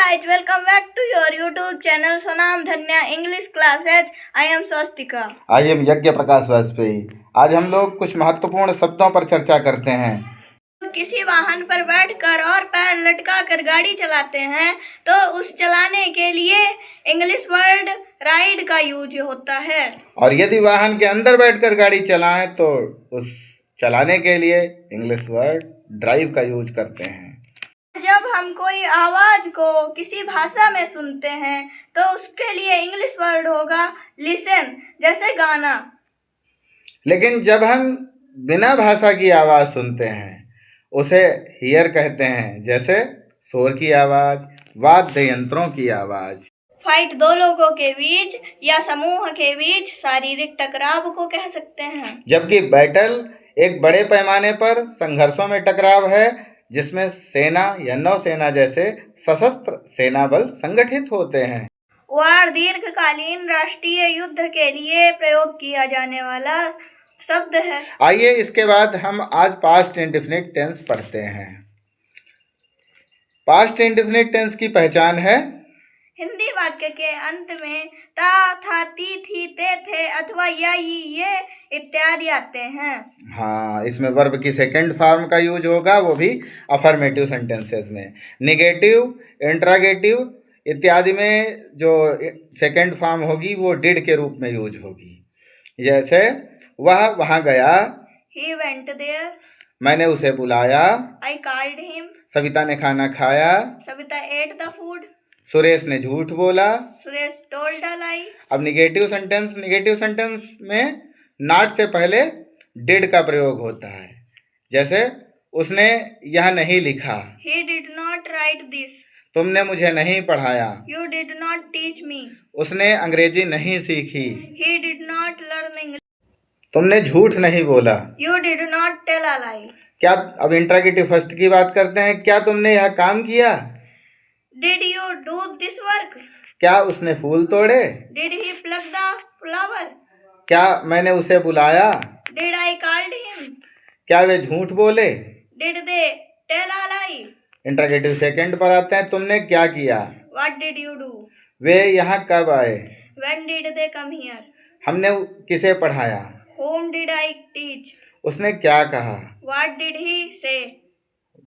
guys, welcome back to your YouTube channel Sonam Dhanya English Classes. I am Swastika. I am यज्ञ प्रकाश वाजपेयी। आज हम लोग कुछ महत्वपूर्ण शब्दों पर चर्चा करते हैं। किसी वाहन पर बैठकर और पैर लटका कर गाड़ी चलाते हैं तो उस चलाने के लिए इंग्लिश वर्ड राइड का यूज होता है। और यदि वाहन के अंदर बैठकर गाड़ी चलाएं तो उस चलाने के लिए इंग्लिश वर्ड ड्राइव का यूज करते हैं। जब हम कोई आवाज को किसी भाषा में सुनते हैं तो उसके लिए इंग्लिश वर्ड होगा लिसन, जैसे गाना। लेकिन जब हम बिना भाषा की आवाज़ सुनते हैं उसे हियर कहते हैं, जैसे शोर की आवाज़, वाद्य यंत्रों की आवाज़। फाइट दो लोगों के बीच या समूह के बीच शारीरिक टकराव को कह सकते हैं। जबकि बैटल एक बड़े पैमाने पर संघर्षों में टकराव है जिसमें सेना या नौसेना जैसे सशस्त्र सेना बल संगठित होते हैं। वार दीर्घकालीन राष्ट्रीय युद्ध के लिए प्रयोग किया जाने वाला शब्द है। आइए इसके बाद हम आज पास्ट इंडेफिनिट टेंस पढ़ते हैं। पास्ट इंडेफिनिट टेंस की पहचान है हिंदी वाक्य के अंत में ता, था, ती, थी, ते, थे अथवा या, ये इत्यादि आते हैं। हाँ, इसमें वर्ब की सेकंड फॉर्म का यूज होगा, वो भी अफर्मेटिव सेंटेंसेस में। निगेटिव, इंट्रागेटिव इत्यादि में जो सेकंड फॉर्म होगी वो डिड के रूप में यूज होगी। जैसे वह वहाँ गया, He went there. मैंने उसे बुलाया, I called him. सविता ने खाना खाया, Savita ate the food. Suresh ने झूठ बोला। Suresh told a lie. अब निगेटिव सेंटेंस में नॉट से पहले डिड का प्रयोग होता है। जैसे उसने यह नहीं लिखा, He did not write this. तुमने मुझे नहीं पढ़ाया, You did not teach me. उसने अंग्रेजी नहीं सीखी, He did not learn English. तुमने झूठ नहीं बोला। You did not tell a lie. क्या, अब इंट्रागेटिव फर्स्ट की बात करते हैं। क्या तुमने यह काम किया? Did you do this work? क्या उसने फूल तोड़े? Did he pluck the flower? क्या मैंने उसे बुलाया? Did I called him? क्या वे झूठ बोले? Did they tell a lie? Interrogative second पर आते हैं, तुमने क्या किया? What did you do? वे यहाँ कब आए? When did they come here? हमने किसे पढ़ाया? Whom did I teach? उसने क्या कहा? What did he say?